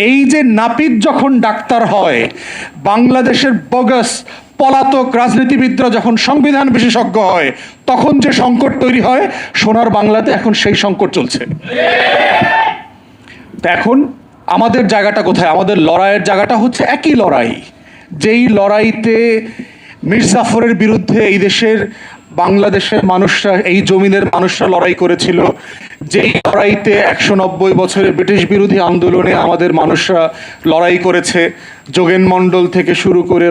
এই যে নাপিত যখন ডাক্তার হয়, বাংলাদেশের বগস পলাতক রাজনীতিবিদরা যখন সংবিধান বিশেষজ্ঞ হয়, তখন যে সংকট তৈরি হয়, সোনার বাংলাতে এখন সেই সংকট চলছে। তো এখন আমাদের জায়গাটা কোথায়? আমাদের লড়াইয়ের জায়গাটা হচ্ছে একই লড়াই, যেই লড়াইতে মীর জাফরের বিরুদ্ধে এই দেশের বাংলাদেশের মানুষরা, এই জমিনের মানুষরা লড়াই করেছিল, যেই লড়াইতে 190 বছরের ব্রিটিশ বিরোধী আন্দোলনে আমাদের মানুষরা লড়াই করেছে, যোগেন মণ্ডল থেকে শুরু করে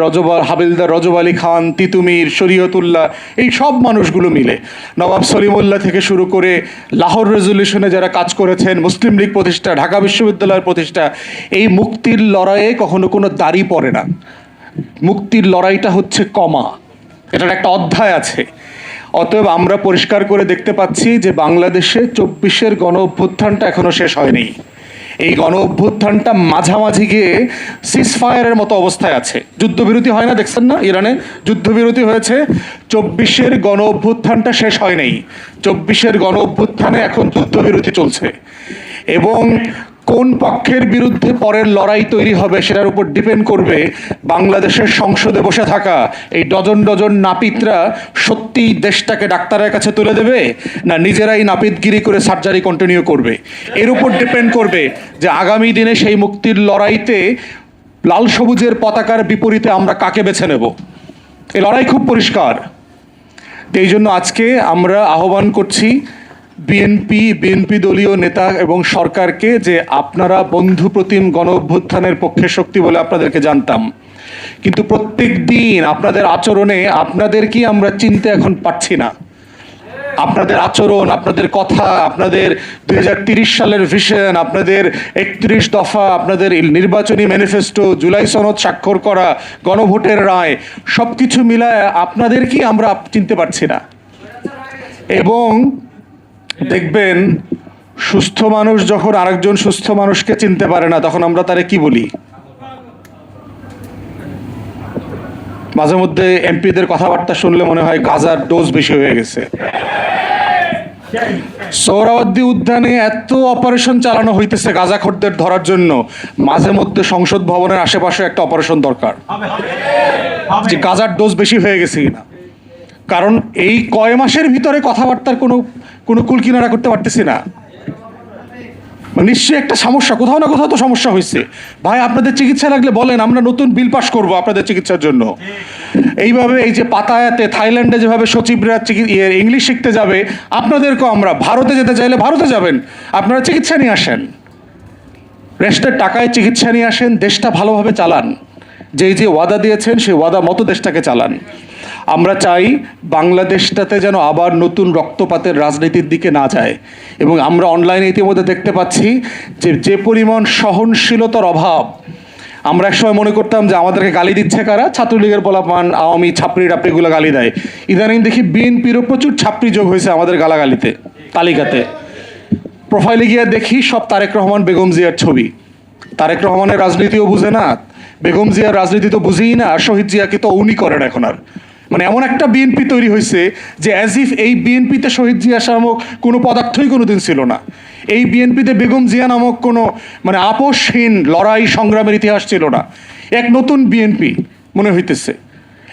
হাবিলদার রজব আলী খান, তিতুমির, শরীয়তুল্লাহ, এই সব মানুষগুলো মিলে, নবাব সলিমুল্লাহ থেকে শুরু করে লাহোর রেজলিউশনে যারা কাজ করেছেন, মুসলিম লীগ প্রতিষ্ঠা, ঢাকা বিশ্ববিদ্যালয়ের প্রতিষ্ঠা, এই মুক্তির লড়াইয়ে কখনো কোনো দাড়ি পড়ে না। মুক্তির লড়াইটা হচ্ছে কমা, এটার একটা অধ্যায় আছে। অতএব আমরা পরিষ্কার করে দেখতে পাচ্ছি যে বাংলাদেশে 24-এর গণ অভ্যুত্থানটা এখনো শেষ হয়নি। এই গণ অভ্যুত্থানটা মাঝামাঝি গিয়ে সিজফায়ারের মতো অবস্থায় আছে। যুদ্ধবিরতি হয় না, দেখছেন না ইরানে যুদ্ধবিরতি হয়েছে, 24-এর গণ অভ্যুত্থানটা শেষ হয় নাই। 24-এর গণ অভ্যুত্থানে এখন যুদ্ধবিরতি চলছে, এবং কোন পক্ষের বিরুদ্ধে পরের লড়াই তৈরি হবে সেটার উপর ডিপেন্ড করবে বাংলাদেশের সংসদে বসে থাকা এই ডজন ডজন নাপিতরা সত্যি দেশটাকে ডাক্তারের কাছে তুলে দেবে, না নিজেরাই নাপিতগিরি করে সার্জারি কন্টিনিউ করবে। এর উপর ডিপেন্ড করবে যে আগামী দিনে সেই মুক্তির লড়াইতে লাল সবুজের পতাকার বিপরীতে আমরা কাকে বেছে নেব। এই লড়াই খুব পরিষ্কার। এই জন্য আজকে আমরা আহ্বান করছি বিএনপি দলীয় নেতা এবং সরকারকে, যে আপনারা বন্ধু প্রতিম গণ অভ্যুত্থানের পক্ষে শক্তি বলে আপনাদেরকে জানতাম, কিন্তু প্রত্যেক দিন আপনাদের আচরণে আপনাদেরকেই আমরা চিনতে এখন পারছি না। আপনাদের আচরণ, আপনাদের কথা, আপনাদের 2030 সালের ভিশন, আপনাদের 31 দফা, আপনাদের নির্বাচনী ম্যানিফেস্টো, জুলাই সনদ স্বাক্ষর করা, গণভোটের রায়, সব কিছু মিলায় আপনাদেরকেই আমরা চিনতে পারছি না। এবং দেখবেন, সুস্থ মানুষ যখন আরেকজন সুস্থ মানুষকে চিনতে পারে না, তখন আমরা তারে কি বলি? মাঝে মধ্যে এমপিদের কথাবার্তা শুনলে মনে হয় গাজার ডোজ বেশি হয়ে গেছে। সোহরাওয়ার্দী উদ্যানে এত অপারেশন চালানো হইতেছে গাজাখোরদের ধরার জন্য, মাঝে মধ্যে সংসদ ভবনের আশেপাশে একটা অপারেশন দরকার, যে গাজার ডোজ বেশি হয়ে গেছে কিনা। কারণ এই কয় মাসের ভিতরে কথাবার্তার কোনো কুল কিনারা করতে পারতেছি না। নিশ্চয়ই একটা সমস্যা, কোথাও না কোথাও তো সমস্যা হয়েছে। ভাই, আপনাদের চিকিৎসা লাগলে বলেন, আমরা নতুন বিল পাস করবো আপনাদের চিকিৎসার জন্য। এইভাবে এই যে পাতায়াতে থাইল্যান্ডে যেভাবে সচিবরা ইংলিশ শিখতে যাবে, আপনাদেরকেও আমরা ভারতে যেতে চাইলে ভারতে যাবেন, আপনারা চিকিৎসা নিয়ে আসেন, রেস্টের টাকায় চিকিৎসা নিয়ে আসেন, দেশটা ভালোভাবে চালান। যে ওয়াদা দিয়েছেন সেই ওয়াদা মতো দেশটাকে চালান। আমরা চাই বাংলাদেশটাতে যেন আবার নতুন রক্তপাতের রাজনীতির দিকে না যায়। এবং আমরা অনলাইনে ইতিমধ্যে দেখতে পাচ্ছি যে পরিমাণ সহনশীলতার অভাব। আমরা একসময় মনে করতাম যে আমাদেরকে গালি দিচ্ছে কারা? ছাত্রলীগের পোলাপান, আওয়ামী ছাপড়ি টাপড়িগুলো গালি দেয়। ইদানিং দেখি বিএনপিরও প্রচুর ছাপড়ি যোগ হয়েছে আমাদের গালাগালিতে, তালিকাতে। প্রোফাইলে গিয়ে দেখি সব তারেক রহমান, বেগম জিয়ার ছবি। তারেক রহমানের রাজনীতিও বুঝে না, বেগম জিয়ার রাজনীতি তো বুঝেই না, আর শহীদ জিয়াকে তো উনি করেন এখন আর। মানে এমন একটা বিএনপি তৈরি হয়েছে যে অ্যাজ ইফ এই বিএনপিতে শহীদ জিয়া নামক কোনো পদার্থই কোনোদিন ছিল না। এই বিএনপিতে বেগম জিয়া নামক কোনো মানে আপোষহীন লড়াই সংগ্রামের ইতিহাস ছিল না। এক নতুন বিএনপি মনে হইতেছে।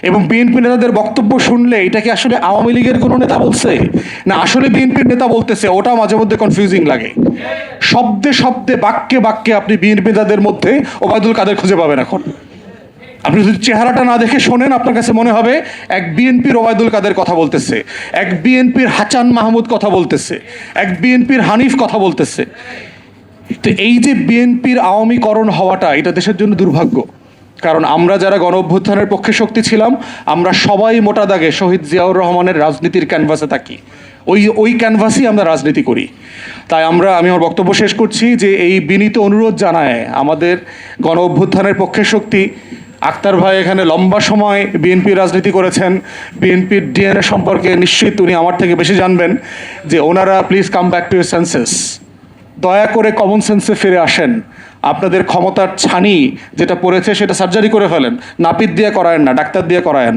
এবং বিএনপি নেতাদের বক্তব্য শুনলে এটা কি আসলে আওয়ামী লীগের কোনো নেতা বলছে, না আসলে বিএনপির নেতা বলতেছে, ওটা মাঝে মধ্যে কনফিউজিং লাগে। শব্দে শব্দে, বাক্যে বাক্যে আপনি বিএনপি নেতাদের মধ্যে ওবায়দুল কাদের খুঁজে পাবেন এখন। আপনি যদি চেহারাটা না দেখে শোনেন, আপনার কাছে মনে হবে এক বিএনপির ওবায়দুল কাদের কথা বলতেছে, এক বিএনপির হাসান মাহমুদ কথা বলতেছে, এক বিএনপির হানিফ কথা বলতেছে। তো এই যে বিএনপির আওয়ামীকরণ হওয়াটা, এটা দেশের জন্য দুর্ভাগ্য। কারণ আমরা যারা গণ অভ্যুত্থানের পক্ষে শক্তি ছিলাম, আমরা সবাই মোটা দাগে শহীদ জিয়াউর রহমানের রাজনীতির ক্যানভাসে থাকি, ওই ক্যানভাসেই আমরা রাজনীতি করি। তাই আমি আমার বক্তব্য শেষ করছি যে এই বিনীত অনুরোধ জানায় আমাদের গণ অভ্যুত্থানের পক্ষে শক্তি আক্তার ভাই এখানে লম্বা সময় বিএনপি রাজনীতি করেছেন, বিএনপির ডিএনএ সম্পর্কে নিশ্চিত উনি আমার থেকে বেশি জানবেন, যে ওনারা please come back to your senses. দয়া করে কমন সেন্সে ফিরে আসেন। আপনাদের ক্ষমতার ছানি যেটা পড়েছে সেটা সার্জারি করে ফেলেন, নাপিত দিয়ে করায়েন না, ডাক্তার দিয়ে করায়েন।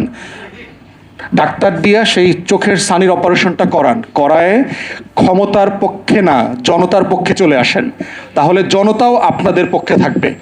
ডাক্তার দিয়া সেই চোখের সানির অপারেশনটা করায় ক্ষমতার পক্ষে না জনতার পক্ষে চলে আসেন, তাহলে জনতাও আপনাদের পক্ষে থাকবে।